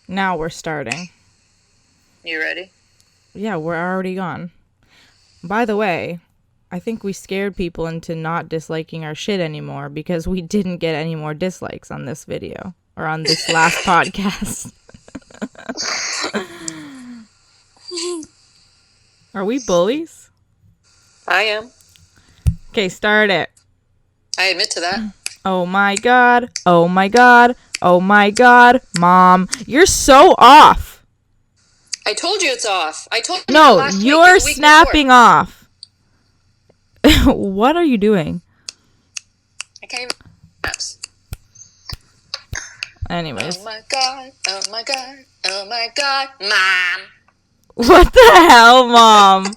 Now we're starting. You ready? Yeah, we're already gone. By the way, I think we scared people into not disliking our shit anymore because we didn't get any more dislikes on this video or on this last podcast. Are we bullies? I am. Okay, start it. I admit to that. Oh my god. Oh my god. Oh my god. Mom, you're so off. I told you it's off. I told you No, last week, you're the week snapping before. off. What are you doing? I can't even snaps. Anyways. Oh my god. Oh my god. Oh my god. Mom. What the hell, Mom?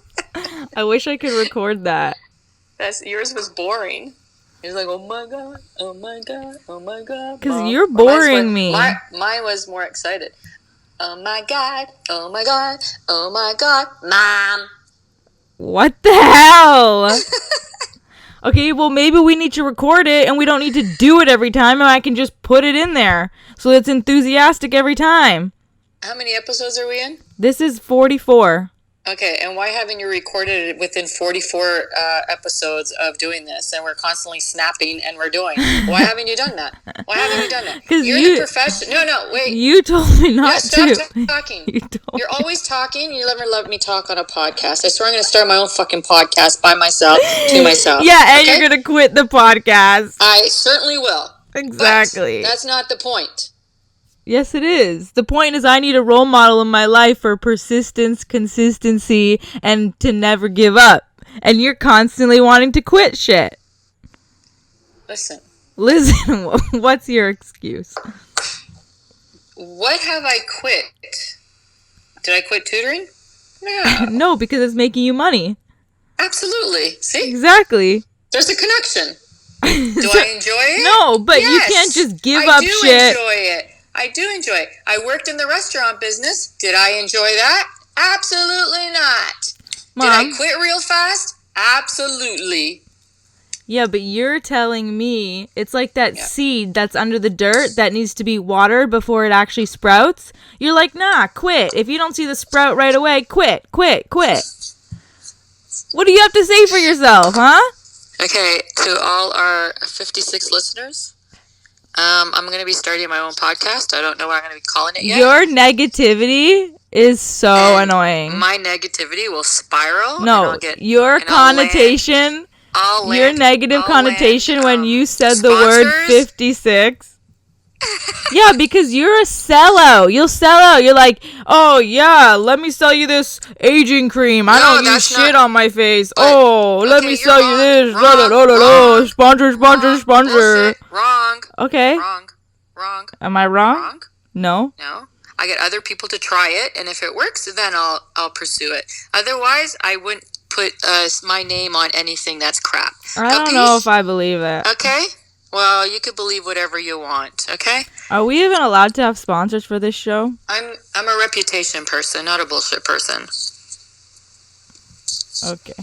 I wish I could record that. Yours was boring. He was like, oh my god. Oh my god. Oh my god. Because Mom. you're boring me. Mine was more excited. Oh my god. Oh my god. Oh my god. Mom. What the hell? Okay, well, maybe we need to record it and we don't need to do it every time and I can just put it in there so it's enthusiastic every time. How many episodes are we in? This is 44. Okay, and why haven't you recorded it within 44 episodes of doing this? And we're constantly snapping and we're doing. Why haven't you done that? Why haven't you done that? Because You're the professional. No, wait. You told me not to. Stop talking. You're always talking. You never let me talk on a podcast. I swear I'm going to start my own fucking podcast by myself, to myself. Yeah, and okay? you're going to quit the podcast. I certainly will. Exactly. But that's not the point. Yes, it is. The point is I need a role model in my life for persistence, consistency, and to never give up. And you're constantly wanting to quit shit. Listen, what's your excuse? What have I quit? Did I quit tutoring? No. No, because it's making you money. Absolutely. See? Exactly. There's a connection. Do I enjoy it? No, but yes. You can't just give up shit. I do enjoy it. I do enjoy it. I worked in the restaurant business. Did I enjoy that? Absolutely not. Mom, did I quit real fast? Absolutely. Yeah, but you're telling me it's like that seed that's under the dirt that needs to be watered before it actually sprouts. You're like, nah, quit. If you don't see the sprout right away, quit. What do you have to say for yourself, huh? Okay, to all our 56 listeners, I'm going to be starting my own podcast. I don't know what I'm going to be calling it yet. Your negativity is so annoying. My negativity will spiral. No, your connotation, your negative connotation when you said the word 56. Yeah, because you're a sellout. You'll sell out. You're like, oh, yeah, let me sell you this aging cream. I don't use shit on my face. Let me sell you this. Sponsor. Bullshit. Wrong. Okay. Wrong. Am I wrong? No. I get other people to try it, and if it works, then I'll pursue it. Otherwise, I wouldn't put my name on anything that's crap. I don't know if I believe it. Okay? Well, you could believe whatever you want, okay? Are we even allowed to have sponsors for this show? I'm a reputation person, not a bullshit person. Okay.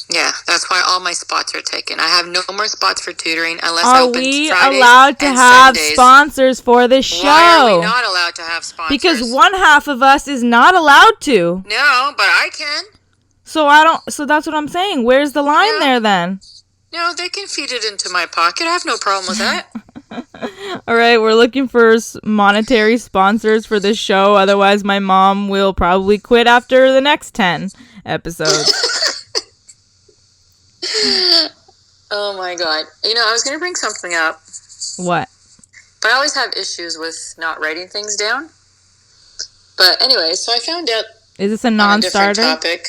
Yeah, that's why all my spots are taken. I have no more spots for tutoring unless I open Fridays Are we allowed to have Sundays. Sponsors for this show? Why are we not allowed to have sponsors? Because one half of us is not allowed to. No, but I can. So that's what I'm saying. Where's the line there then? No, they can feed it into my pocket. I have no problem with that. All right, we're looking for monetary sponsors for this show. Otherwise, my mom will probably quit after the next 10 episodes. Oh, my God. I was going to bring something up. What? But I always have issues with not writing things down. But anyway, so I found out... Is this a non-starter? On a different topic.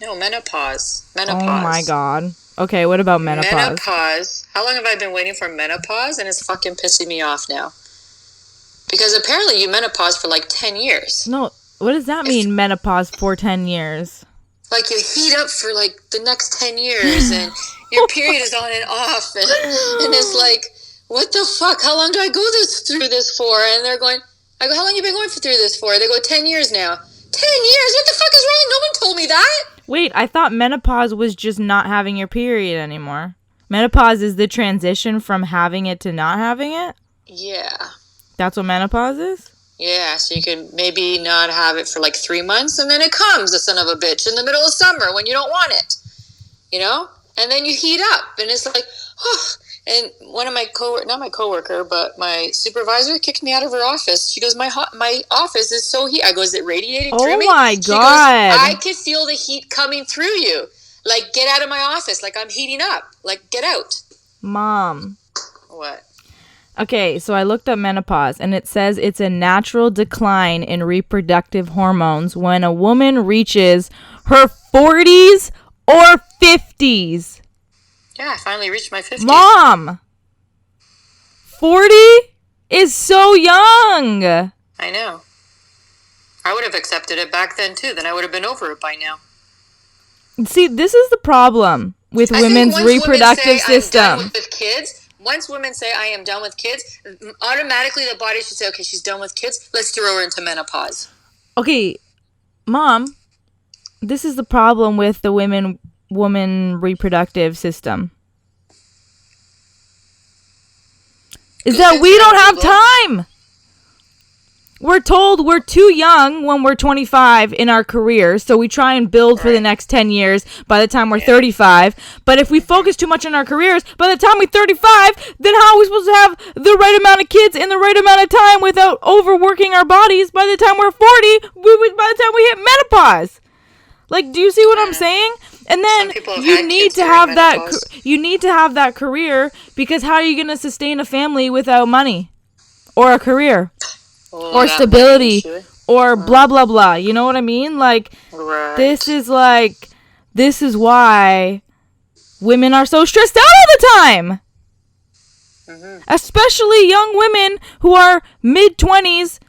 No, menopause. Oh, my God. Okay, what about menopause? Menopause. How long have I been waiting for menopause? And it's fucking pissing me off now. Because apparently you menopause for like 10 years. No, what does that mean, menopause for 10 years? Like you heat up for like the next 10 years and your period is on and off. And it's like, what the fuck? How long do I go through this for? And they're going, I go, how long have you been going through this for? They go, 10 years now. 10 years? What the fuck is wrong? No one told me that. Wait, I thought menopause was just not having your period anymore. Menopause is the transition from having it to not having it? Yeah. That's what menopause is? Yeah, so you can maybe not have it for like 3 months, and then it comes, the son of a bitch, in the middle of summer when you don't want it, you know? And then you heat up, and it's like, oh. And one of my not my coworker, but my supervisor kicked me out of her office. She goes, my office is so heat. I go, is it radiating through me? Oh my She God. goes, I could feel the heat coming through you. Like, get out of my office. Like, I'm heating up. Like, get out. Mom. What? Okay, so I looked up menopause, and it says it's a natural decline in reproductive hormones when a woman reaches her 40s or 50s. Yeah, I finally reached my 50s. Mom! 40 is so young! I know. I would have accepted it back then, too. Then I would have been over it by now. See, this is the problem with women's reproductive system. I'm done with kids. Once women say, I am done with kids, automatically the body should say, okay, she's done with kids. Let's throw her into menopause. Okay, Mom, this is the problem with the woman reproductive system. Is that we don't have time. We're told we're too young when we're 25 in our careers, so we try and build for the next 10 years by the time we're 35. But if we focus too much on our careers, by the time we're 35, then how are we supposed to have the right amount of kids in the right amount of time without overworking our bodies by the time we're 40, by the time we hit menopause? Like, do you see what I'm saying? And then you need to have that career, because how are you going to sustain a family without money or a career? Or stability, or blah, blah, blah. You know what I mean? Like, this is why women are so stressed out all the time. Mm-hmm. Especially young women who are mid-20s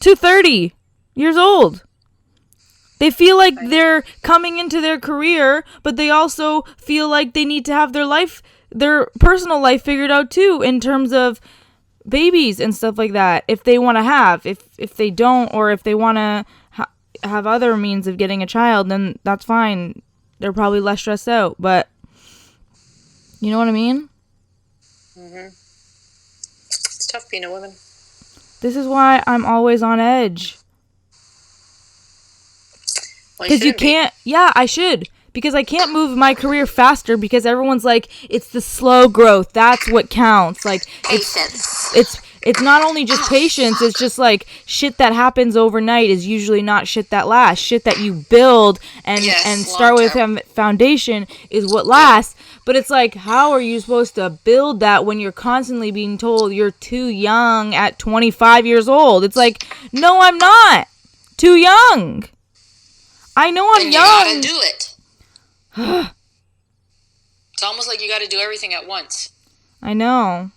to 30 years old. They feel like they're coming into their career, but they also feel like they need to have their personal life figured out too, in terms of babies and stuff like that. If they want to have, if they don't, or if they want to have other means of getting a child, then that's fine. They're probably less stressed out, but you know what I mean? Mm-hmm. It's tough being a woman. This is why I'm always on edge. Because you can't. Yeah, I should. Because I can't move my career faster, because everyone's like, it's the slow growth. That's what counts. Like, it's not only just patience. It's just like shit that happens overnight is usually not shit that lasts. Shit that you build and start with a foundation is what lasts. But it's like, how are you supposed to build that when you're constantly being told you're too young at 25 years old? It's like, no, I'm not too young. I know I'm young. You gotta do it. It's almost like you got to do everything at once. I know.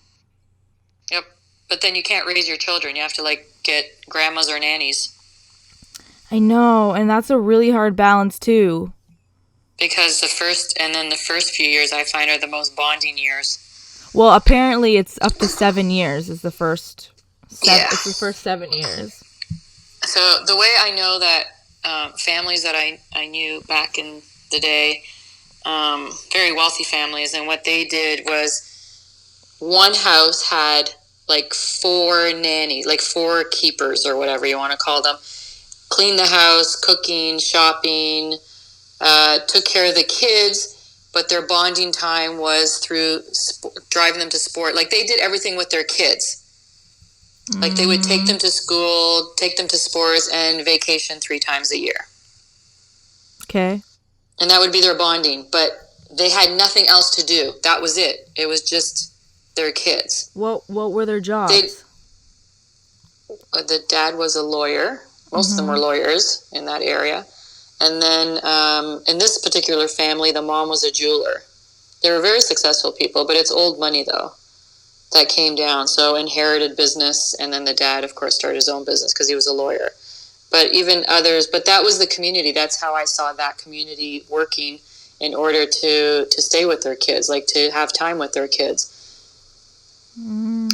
Yep. But then you can't raise your children. You have to, like, get grandmas or nannies. I know. And that's a really hard balance, too. Because the first few years I find are the most bonding years. Well, apparently it's up to 7 years is the first. It's the first 7 years. So the way I know that families that I knew back in the day, very wealthy families, and what they did was one house had like 4 nannies, like 4 keepers or whatever you want to call them, clean the house, cooking, shopping, took care of the kids, but their bonding time was through driving them to sport. Like, they did everything with their kids. Like, they would take them to school, take them to sports, and vacation 3 times a year. Okay. And that would be their bonding. But they had nothing else to do. That was it. It was just their kids. What were their jobs? The dad was a lawyer. Most of them were lawyers in that area. And then in this particular family, the mom was a jeweler. They were very successful people, but it's old money, though, that came down. So inherited business, and then the dad, of course, started his own business because he was a lawyer. But even others, but that was the community. That's how I saw that community working in order to stay with their kids, like to have time with their kids.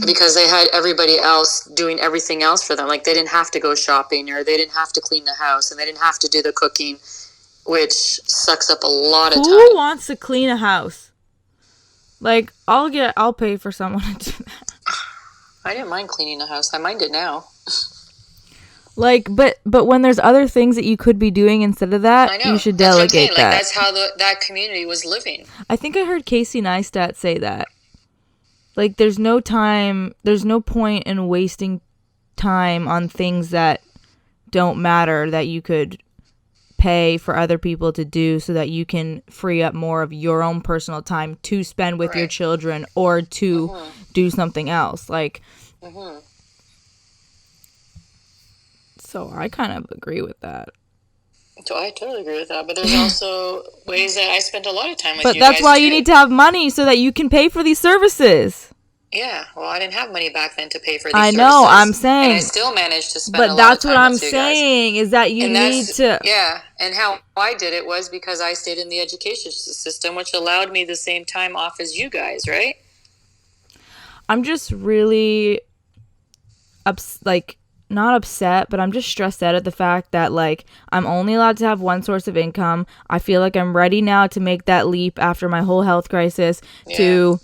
Because they had everybody else doing everything else for them. Like, they didn't have to go shopping, or they didn't have to clean the house, and they didn't have to do the cooking, which sucks up a lot of time. Who wants to clean a house? Like, I'll pay for someone to do that. I didn't mind cleaning the house. I mind it now. Like, but when there's other things that you could be doing instead of that, you should delegate that. Like, that's how that community was living. I think I heard Casey Neistat say that. Like, there's no point in wasting time on things that don't matter that you could pay for other people to do so that you can free up more of your own personal time to spend with your children or to do something else. Like, so I kind of agree with that. So I totally agree with that. But there's also ways that I spent a lot of time with you guys. But that's why you need to have money so that you can pay for these services. Yeah, well, I didn't have money back then to pay for these services. I know, I'm saying. And I still managed to spend a lot of time with you guys. But that's what I'm saying, is that you need to... Yeah, and how I did it was because I stayed in the education system, which allowed me the same time off as you guys, right? I'm just really... not upset, but I'm just stressed out at the fact that, like, I'm only allowed to have one source of income. I feel like I'm ready now to make that leap after my whole health crisis to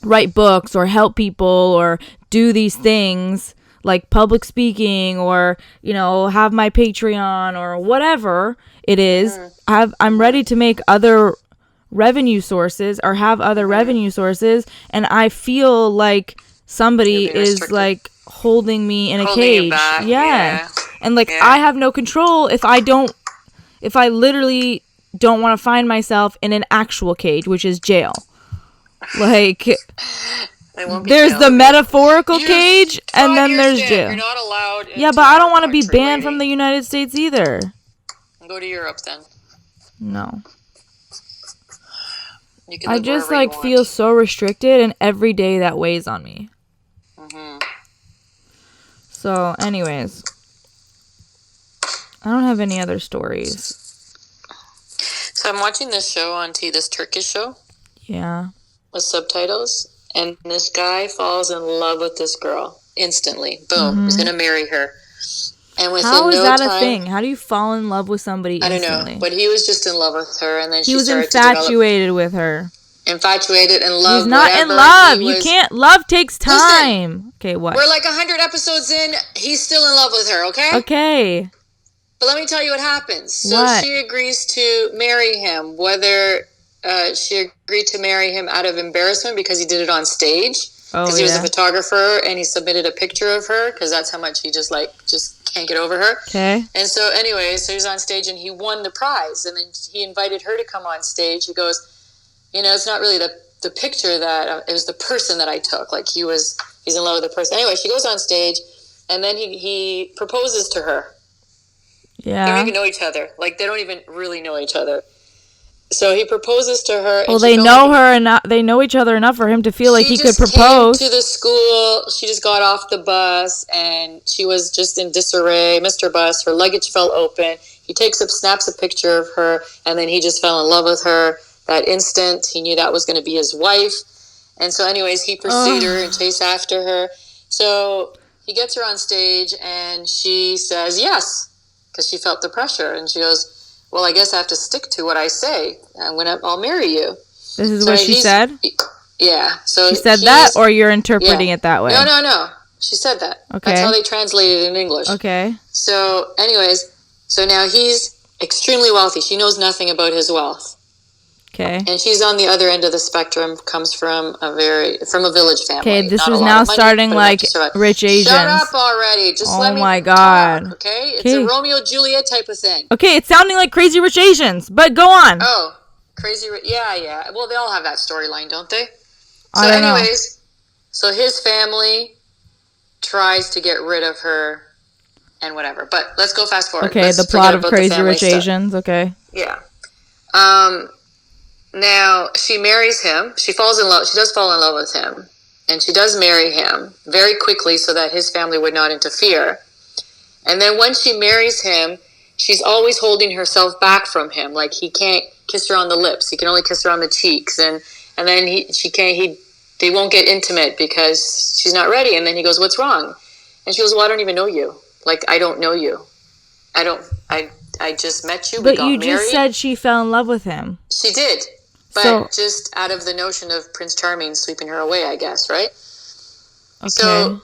write books or help people or do these things like public speaking or, you know, have my Patreon or whatever it is. I'm ready to make other revenue sources or have other revenue sources, and I feel like somebody is like holding me in a cage. Yeah. And like I have no control if I literally don't want to find myself in an actual cage, which is jail. Like, there's the metaphorical cage, and then there's jail. You're not allowed. Yeah, but I don't want to be banned from the United States either. Go to Europe then. No. I just like feel so restricted, and every day that weighs on me. So, anyways, I don't have any other stories. So I'm watching this show on this Turkish show. Yeah. With subtitles, and this guy falls in love with this girl instantly. Boom, he's gonna marry her. And within how is that a thing? How do you fall in love with somebody instantly? I don't know, but he was just in love with her, and then he was infatuated with her. Infatuated and love. He's not in love. You can't. Love takes time. Listen, okay, what? We're like 100 episodes in. He's still in love with her. Okay. Okay. But let me tell you what happens. So she agrees to marry him, whether. She agreed to marry him out of embarrassment because he did it on stage. Because he was a photographer and he submitted a picture of her because that's how much he just can't get over her. Okay. And so anyway, so he was on stage and he won the prize. And then he invited her to come on stage. He goes, you know, it's not really the picture that, it was the person that I took. Like he's in love with the person. Anyway, she goes on stage and then he proposes to her. Yeah. They don't even know each other. Like they don't even really know each other. So he proposes to her. Well, they know her enough. They know each other enough for him to feel like he could propose. She just came to the school. She just got off the bus, and she was just in disarray. Mr. Bus, her luggage fell open. He snaps a picture of her, and then he just fell in love with her that instant. He knew that was going to be his wife, and so, anyways, he pursued her and chased after her. So he gets her on stage, and she says yes because she felt the pressure, and she goes, well, I guess I have to stick to what I say. I'll marry you. This is what she said? Yeah. So she said that, or you're interpreting it that way? No. She said that. Okay. That's how they translated it in English. Okay. So, anyways, now he's extremely wealthy. She knows nothing about his wealth. Okay. And she's on the other end of the spectrum, comes from a village family. Okay, this is now starting like Rich Asians. Shut up already. Just let me my God. talk, okay? It's a Romeo and Juliet type of thing. Okay, it's sounding like Crazy Rich Asians, but go on. Oh, yeah. Well, they all have that storyline, don't they? So anyways, so his family tries to get rid of her and whatever. But let's go fast forward. Okay, the plot of Crazy Rich Asians, okay. Yeah. Now, she marries him. She falls in love. She does fall in love with him. And she does marry him very quickly so that his family would not interfere. And then when she marries him, she's always holding herself back from him. Like, he can't kiss her on the lips. He can only kiss her on the cheeks. And then they won't get intimate because she's not ready. And then he goes, what's wrong? And she goes, well, I don't even know you. Like, I don't know you. I just met you. But you just said she fell in love with him. She did. But just out of the notion of Prince Charming sweeping her away, I guess, right? Okay.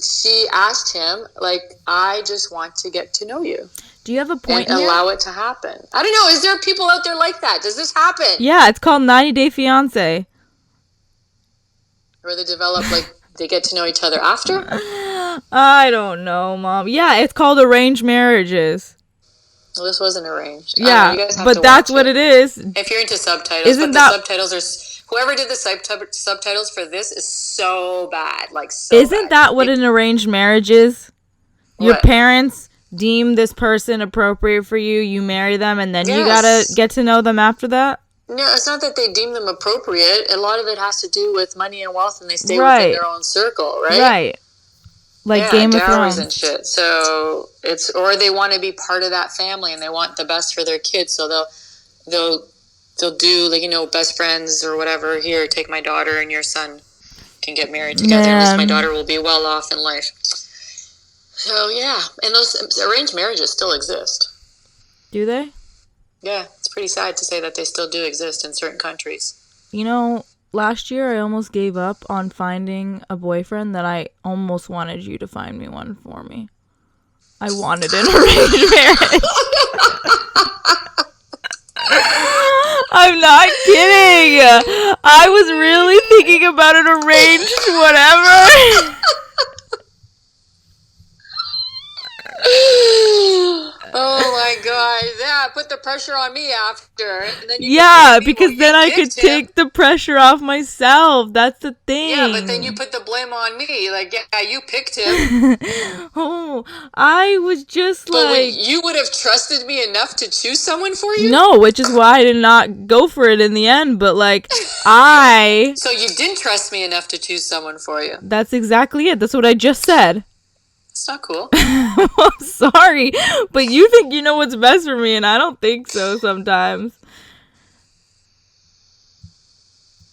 she asked him, like, I just want to get to know you. Do you have a point and here? allow it to happen. I don't know. Is there people out there like that? Does this happen? Yeah, it's called 90 Day Fiancé. Where they develop, like, they get to know each other after? I don't know, Mom. Yeah, it's called arranged marriages. Well, this wasn't arranged. Yeah, but that's what it is. If you're into subtitles, subtitles are... Whoever did the subtitles for this is so bad. Like, so Isn't that what an arranged marriage is? Your parents deem this person appropriate for you, you marry them, and then you gotta get to know them after that? No, it's not that they deem them appropriate. A lot of it has to do with money and wealth, and they stay within their own circle, right? Right. Like Game of Thrones and shit. So it's, or they want to be part of that family, and they want the best for their kids, so they'll do, like, you know, best friends or whatever. Here, take my daughter, and your son can get married together. At least my daughter will be well off in life. So yeah, and those arranged marriages still exist. Do they? Yeah, it's pretty sad to say that they still do exist in certain countries. You know, last year I almost gave up on finding a boyfriend that I almost wanted you to find me one for me. I wanted an arranged marriage. I'm not kidding. I was really thinking about an arranged whatever. Oh my god, yeah, put the pressure on me after. And then because then I could take the pressure off myself. That's the thing. Yeah, but then you put the blame on me. Like, yeah, you picked him. Oh, I was just like... you would have trusted me enough to choose someone for you? No, which is why I did not go for it in the end, but like, So you didn't trust me enough to choose someone for you? That's exactly it. That's what I just said. It's not cool. I'm sorry, but you think you know what's best for me, and I don't think so sometimes.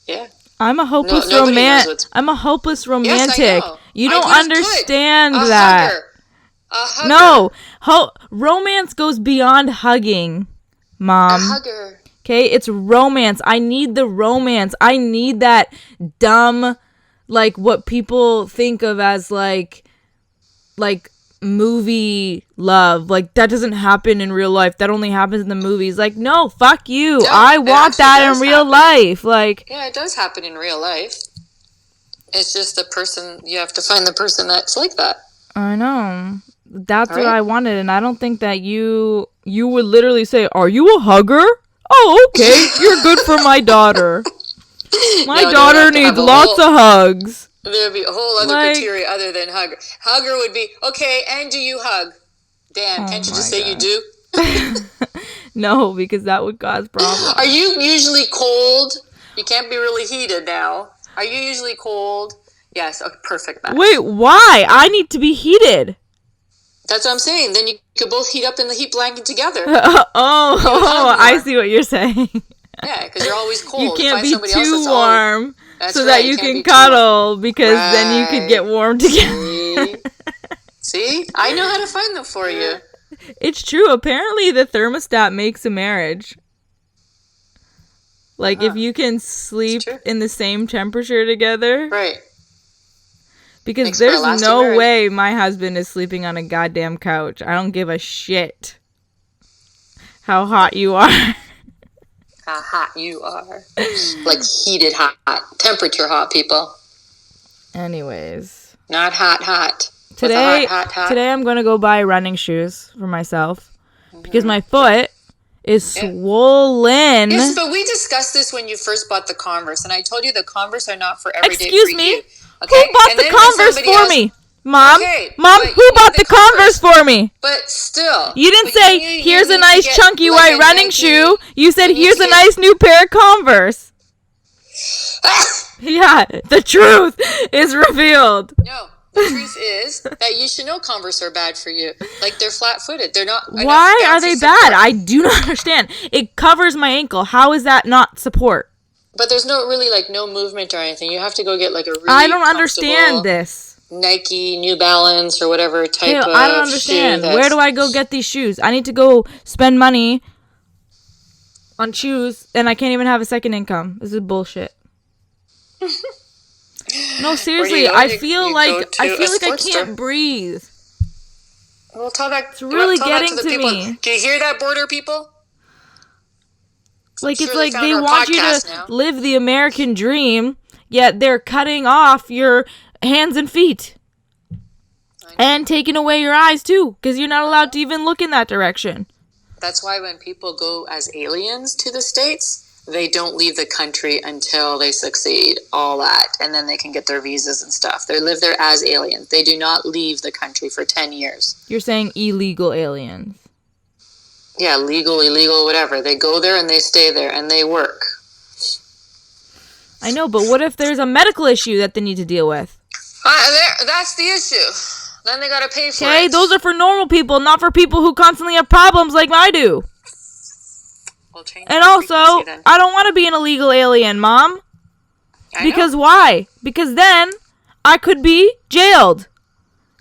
Yeah. I'm a hopeless I'm a hopeless romantic. Yes, I know. You don't understand that. A hugger. No, romance goes beyond hugging, Mom. A hugger. Okay, it's romance. I need the romance. I need that dumb, like, what people think of as like movie love. Like, that doesn't happen in real life. That only happens in the movies. Like, no, fuck you. No, I want that in real life. Like, yeah, it does happen in real life. It's just the person, you have to find the person that's like that. I know. That's what I wanted, and I don't think that you would literally say, "Are you a hugger?" Oh, okay. You're good for my daughter. My daughter needs lots of hugs. There'd be a whole other criteria other than hugger. Hugger would be, okay, and do you hug? Dan, can't you just say you do? No, because that would cause problems. Are you usually cold? You can't be really heated now. Are you usually cold? Yes, a perfect match. Wait, why? I need to be heated. That's what I'm saying. Then you could both heat up in the heat blanket together. I see what you're saying. Yeah, because you're always cold. You can't be too warm. So that you can cuddle, because then you could get warm together. See? I know how to find them for you. It's true. Apparently the thermostat makes a marriage. Like, if you can sleep in the same temperature together. Right. Because there's no way my husband is sleeping on a goddamn couch. I don't give a shit how hot you are. How hot you are. Like heated hot. Temperature hot, people. Anyways. Not hot. Today I'm going to go buy running shoes for myself. Because my foot is swollen. Yes, but we discussed this when you first bought the Converse. And I told you the Converse are not for every day. Excuse me? You. Okay? Who bought the Converse for me? Mom, who bought the Converse for me? But still. You didn't say, here's a nice chunky white running shoe. You said, here's a nice new pair of Converse. Yeah, the truth is revealed. No, the truth is that you should know Converse are bad for you. Like, they're flat-footed. They're not. Why are they bad? I do not understand. It covers my ankle. How is that not support? But there's no movement or anything. You have to go get like a really I don't understand this. Nike, New Balance, or whatever type of I don't understand. Where do I go get these shoes? I need to go spend money on shoes, and I can't even have a second income. This is bullshit. No, seriously, I feel like I can't breathe. Well, tell that. It's really getting to people. me. Do you hear that, border people? Like, it's like they want you to live the American dream, yet they're cutting off your hands and feet. And taking away your eyes, too, because you're not allowed to even look in that direction. That's why when people go as aliens to the States, they don't leave the country until they succeed, all that, and then they can get their visas and stuff. They live there as aliens. They do not leave the country for 10 years. You're saying illegal aliens. Yeah, legal, illegal, whatever. They go there and they stay there and they work. I know, but what if there's a medical issue that they need to deal with? That's the issue. Then they gotta pay for it. Okay, those are for normal people, not for people who constantly have problems like I do. And also, I don't want to be an illegal alien, Mom. Because why? Because then I could be jailed.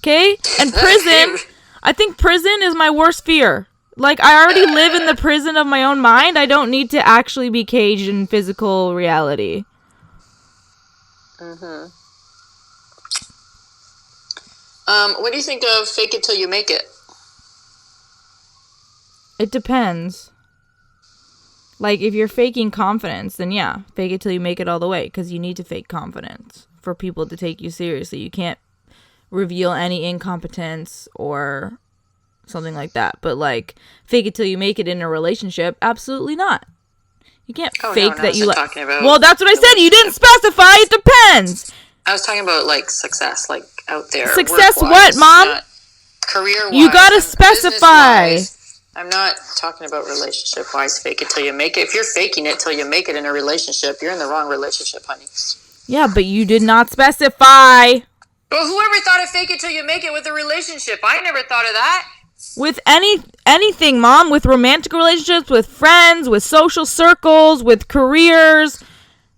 Okay? And prison, I think prison is my worst fear. Like, I already live in the prison of my own mind. I don't need to actually be caged in physical reality. Mm-hmm. What do you think of fake it till you make it? It depends. Like, if you're faking confidence, then yeah, fake it till you make it all the way, because you need to fake confidence for people to take you seriously. You can't reveal any incompetence or something like that. But, like, fake it till you make it in a relationship, absolutely not. You can't fake that you like. Well, that's what I said. You didn't specify. It depends. I was talking about, like, success, like, out there. Success what, Mom? Career-wise. You gotta specify. I'm not talking about relationship-wise, fake it till you make it. If you're faking it till you make it in a relationship, you're in the wrong relationship, honey. Yeah, but you did not specify. Well, whoever thought of fake it till you make it with a relationship? I never thought of that. With anything, Mom, with romantic relationships, with friends, with social circles, with careers,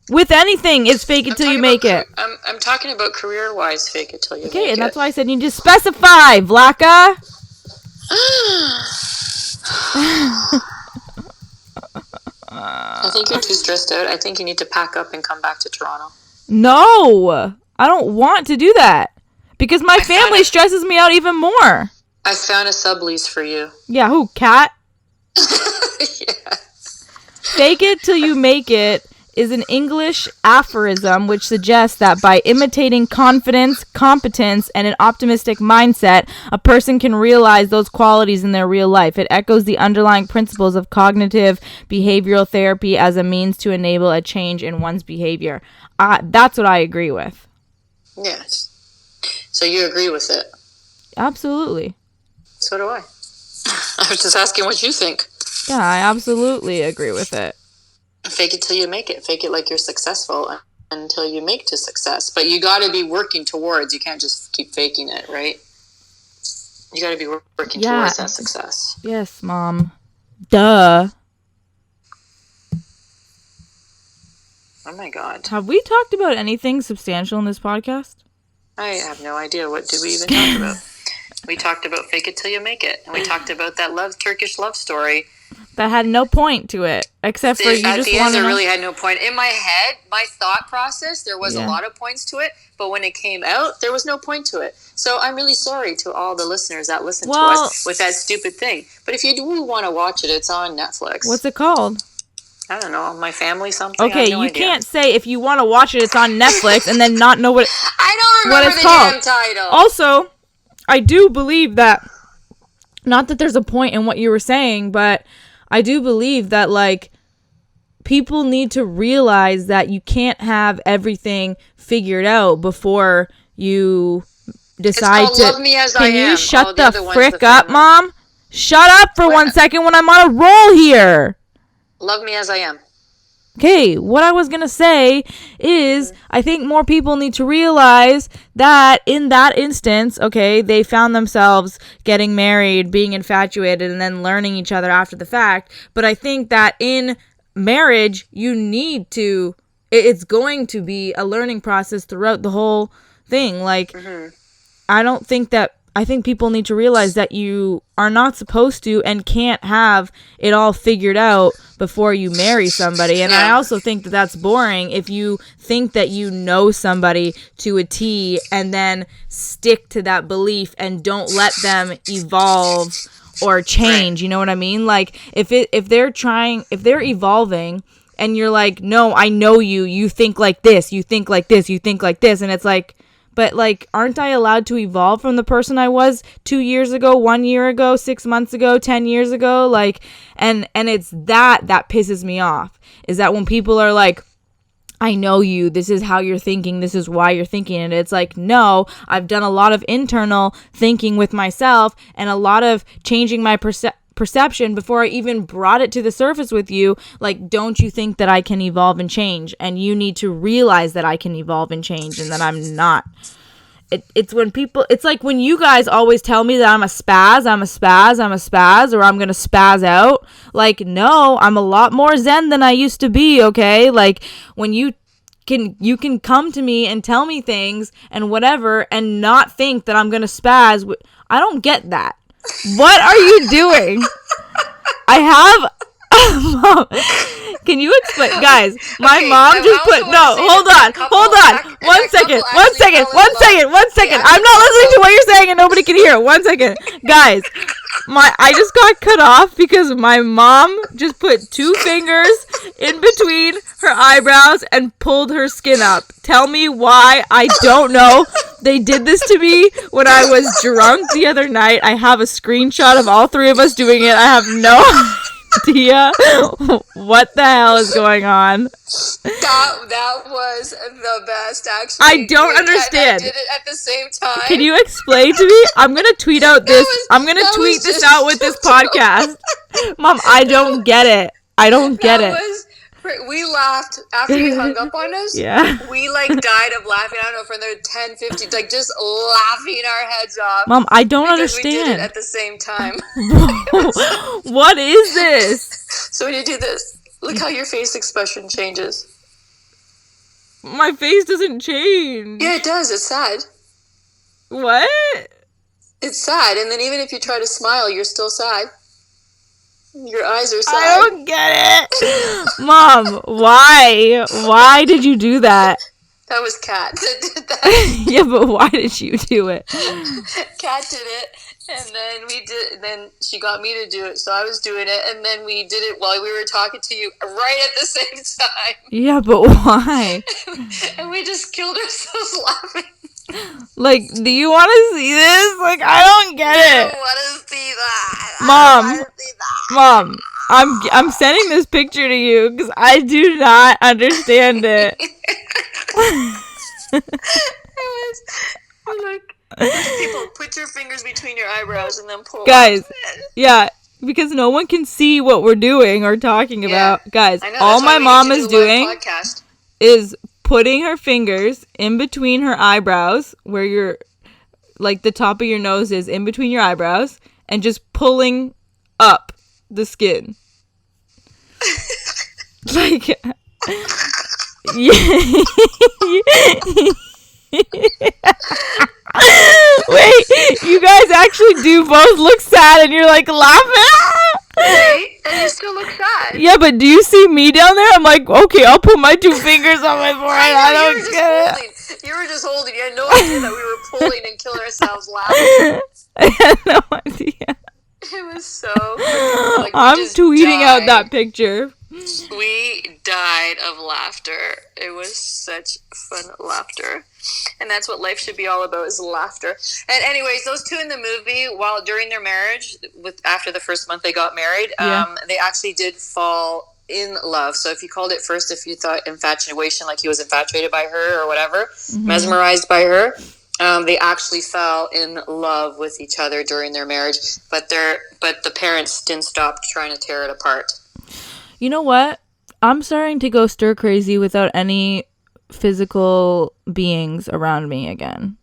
with anything, it's fake it till you make it. I'm talking about career-wise, fake it till you make it. Okay, and that's why I said you need to specify, Vlaka. I think you're too stressed out. I think you need to pack up and come back to Toronto. No, I don't want to do that. Because my family stresses me out even more. I found a sublease for you. Yeah, who? Cat? Yeah. Fake it till you make it is an English aphorism which suggests that by imitating confidence, competence, and an optimistic mindset, a person can realize those qualities in their real life. It echoes the underlying principles of cognitive behavioral therapy as a means to enable a change in one's behavior. That's what I agree with. Yes. So you agree with it? Absolutely. So do I. I was just asking what you think. Yeah, I absolutely agree with it. Fake it till you make it. Fake it like you're successful until you make to success. But you got to be working towards. You can't just keep faking it, right? You got to be working towards that success. Yes, Mom. Duh. Oh my God. Have we talked about anything substantial in this podcast? I have no idea. What did we even talk about? We talked about fake it till you make it. And we talked about that Turkish love story. That had no point to it, except for you just wanted to... At the end, it really had no point. In my head, my thought process, there was a lot of points to it, but when it came out, there was no point to it. So I'm really sorry to all the listeners that listen to us with that stupid thing. But if you do want to watch it, it's on Netflix. What's it called? I don't know. My Family something? Okay, you can't say if you want to watch it, it's on Netflix, and then not know what I don't remember the damn title. Also, I do believe that... Not that there's a point in what you were saying, but... I do believe that, like, people need to realize that you can't have everything figured out before you decide to... Love Me As I Am. Can you shut the frick up, Mom? Shut up for 1 second when I'm on a roll here. Love Me As I Am. Okay, what I was going to say is I think more people need to realize that in that instance, okay, they found themselves getting married, being infatuated, and then learning each other after the fact. But I think that in marriage, you need to, it's going to be a learning process throughout the whole thing. Like, I don't think that I think people need to realize that you are not supposed to and can't have it all figured out before you marry somebody. And I also think that that's boring if you think that you know somebody to a T and then stick to that belief and don't let them evolve or change. You know what I mean? Like, if they're evolving and you're like, no, I know you think like this, you think like this, you think like this. And it's like, but, like, aren't I allowed to evolve from the person I was 2 years ago, 1 year ago, 6 months ago, 10 years ago? Like, and it's that pisses me off, is that when people are like, I know you, this is how you're thinking, this is why you're thinking. And it's like, no, I've done a lot of internal thinking with myself and a lot of changing my perception before I even brought it to the surface with you. Like, don't you think that I can evolve and change? And you need to realize that I can evolve and change and that I'm not. It's when people, it's like when you guys always tell me that I'm a spaz, or I'm gonna spaz out. Like, no, I'm a lot more zen than I used to be, okay? Like, when you can come to me and tell me things and whatever and not think that I'm gonna spaz. I don't get that. What are you doing? I have... Mom, can you explain? Guys, my mom just put... No, hold on. One second. I'm not listening to what you're saying and nobody can hear. 1 second. Guys, I just got cut off because my mom just put 2 fingers in between her eyebrows and pulled her skin up. Tell me why. I don't know. They did this to me when I was drunk the other night. I have a screenshot of all 3 of us doing it. I have no idea what the hell is going on. That was the best, actually. I don't understand. I did it at the same time. Can you explain to me? I'm gonna tweet out this. I'm gonna tweet this out with this podcast. Mom, I don't get it. We laughed after you hung up on us. Yeah. We, like, died of laughing. I don't know, for another 10, 15, like, just laughing our heads off. Mom, I don't understand. We did it at the same time. What is this? So when you do this, look how your face expression changes. My face doesn't change. Yeah, it does. It's sad. What? It's sad. And then even if you try to smile, you're still sad. Your eyes are sad. I don't get it. Mom, why? Why did you do that? That was Kat that did that. Yeah, but why did you do it? Kat did it, and then she got me to do it, so I was doing it, and then we did it while we were talking to you right at the same time. Yeah, but why? And we just killed ourselves laughing. Like, do you want to see this? Like, I don't get it. I want to see that. Mom, I'm sending this picture to you because I do not understand it. People, put your fingers between your eyebrows and then pull. Guys, yeah, because no one can see what we're doing or talking about. Guys, all my mom is doing is putting her fingers in between her eyebrows, where your, like, the top of your nose is in between your eyebrows, and just pulling up the skin. Like, yeah. Wait, you guys actually do both look sad and you're like laughing? Right? And you still look sad. Yeah, but do you see me down there? I'm like, okay, I'll put my 2 fingers on my forehead. I don't get it. You were just holding. You had no idea that we were pulling and killing ourselves laughing. I had no idea. It was so funny. Like, I'm tweeting out that picture. We died of laughter. It was such fun laughter. And that's what life should be all about, is laughter. And anyways, those 2 in the movie, while during their marriage, after the first month they got married, they actually did fall in love. So if you called it first, if you thought infatuation, like he was infatuated by her or whatever, mesmerized by her, they actually fell in love with each other during their marriage. But the parents didn't stop trying to tear it apart. You know what? I'm starting to go stir crazy without any physical beings around me again.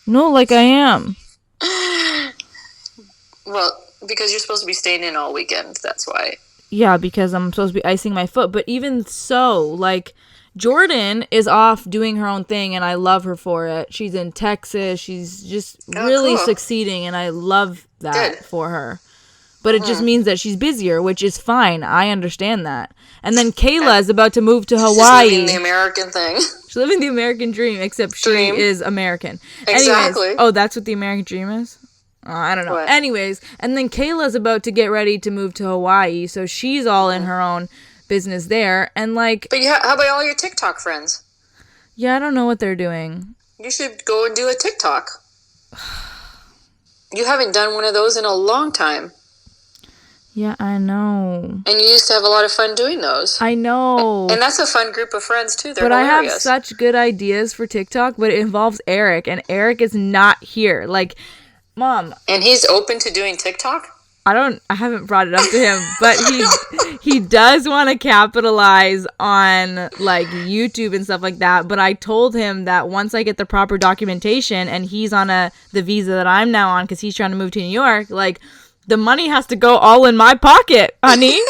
No, like I am. Well, because you're supposed to be staying in all weekend, that's why. Yeah, because I'm supposed to be icing my foot. But even so, like, Jordan is off doing her own thing, and I love her for it. She's in Texas. She's just really succeeding, and I love that for her. But it just means that she's busier, which is fine. I understand that. And then Kayla is about to move to Hawaii. She's living the American thing. She's living the American dream, except she is American. Exactly. Anyways, that's what the American dream is? I don't know. What? Anyways, and then Kayla's about to get ready to move to Hawaii, so she's all in her own business there. And like... But how about all your TikTok friends? Yeah, I don't know what they're doing. You should go and do a TikTok. You haven't done one of those in a long time. Yeah, I know. And you used to have a lot of fun doing those. I know. And that's a fun group of friends, too. They're hilarious. I have such good ideas for TikTok, but it involves Eric, and Eric is not here. Like, Mom. And he's open to doing TikTok? I haven't brought it up to him, but he does want to capitalize on, like, YouTube and stuff like that. But I told him that once I get the proper documentation and he's on the visa that I'm now on because he's trying to move to New York, like... The money has to go all in my pocket, honey.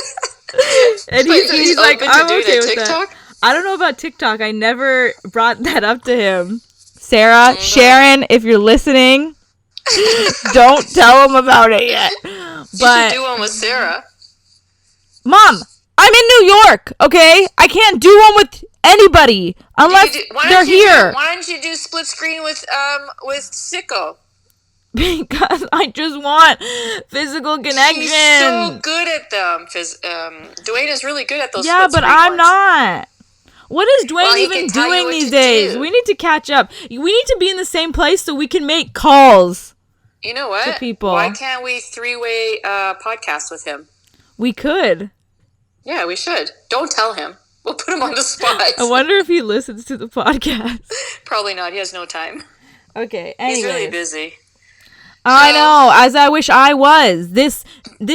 And he's like, I'm okay with that. I don't know about TikTok. I never brought that up to him. Sarah, Sharon, if you're listening, don't tell him about it yet. You should do one with Sarah. Mom, I'm in New York, okay? I can't do one with anybody unless they're here. Why don't you do split screen with Sicko? Because I just want physical connection. She's so good at them. Dwayne is really good at those. Yeah, but I'm not. What is Dwayne even doing these days? We need to catch up. We need to be in the same place so we can make calls. You know what? To people. Why can't we three-way podcast with him? We could. Yeah, we should. Don't tell him. We'll put him on the spot. I wonder if he listens to the podcast. Probably not. He has no time. Okay. Anyways. He's really busy. I know, as I wish I was. This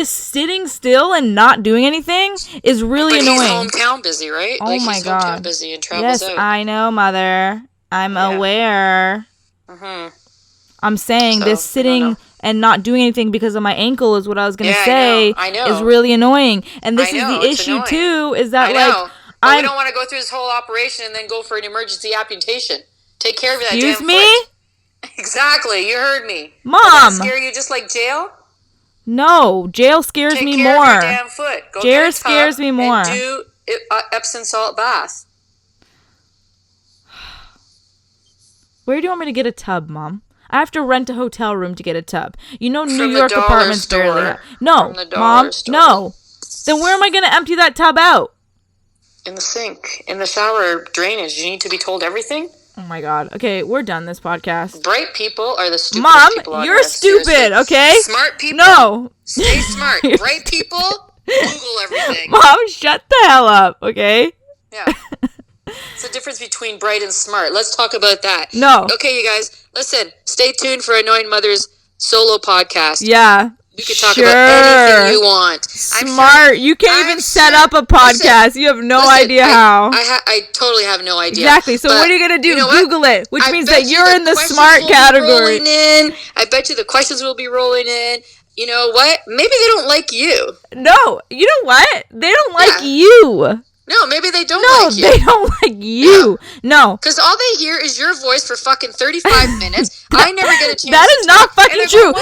sitting still and not doing anything is really annoying. He's hometown busy, right? Oh my God. Hometown busy and travels out. Yes, I know, Mother. I'm aware. Mm-hmm. I'm saying this sitting and not doing anything because of my ankle is what I was going to say. I know. Is really annoying. And this is the issue annoying. Too, is that but we don't want to go through this whole operation and then go for an emergency amputation. Take care of that damn Excuse me? foot. Exactly, you heard me. Mom! Will that scare you just like jail? No, jail scares me more. Take care of your damn foot. Go jail scares me more. And do Epsom salt bath. Where do you want me to get a tub, Mom? I have to rent a hotel room to get a tub. You know New York apartments barely have. No, Mom, no. Then where am I going to empty that tub out? In the sink. In the shower drainage. You need to be told everything? Oh my God. Okay, we're done this podcast. Bright people are the stupidest people on Mom, you're stupid, seriously. Okay? Smart people? No. Stay smart. Bright people? Google everything. Mom, shut the hell up, okay? Yeah. It's the difference between bright and smart. Let's talk about that. No. Okay, you guys, listen. Stay tuned for Annoying Mother's solo podcast. Yeah. You can talk about anything you want. Smart. You can't even set up a podcast. You have no idea how. I totally have no idea. Exactly. So what are you going to do? Google it, which means that you're in the smart category. I bet you the questions will be rolling in. You know what? Maybe they don't like you. No. You know what? They don't like you. No, maybe they don't like you. No, they don't like you. No. Because all they hear is your voice for fucking 35 minutes. I never get a chance That is not fucking true.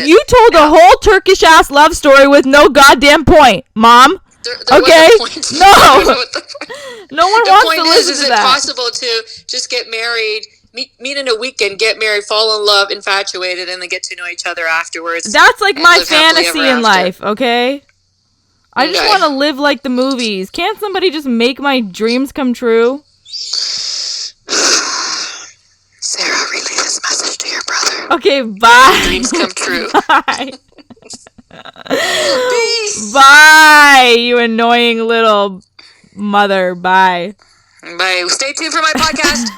You told a whole Turkish ass love story with no goddamn point, Mom. There okay? No. No one wants to listen to that. The point is it possible to just get married, meet in a weekend, get married, fall in love, infatuated, and then get to know each other afterwards? That's like my fantasy in life, okay? I just want to live like the movies. Can't somebody just make my dreams come true? Sarah, relay this message to your brother. Okay, bye. Dreams come true. Bye. Peace. Bye, you annoying little mother. Bye. Bye. Stay tuned for my podcast.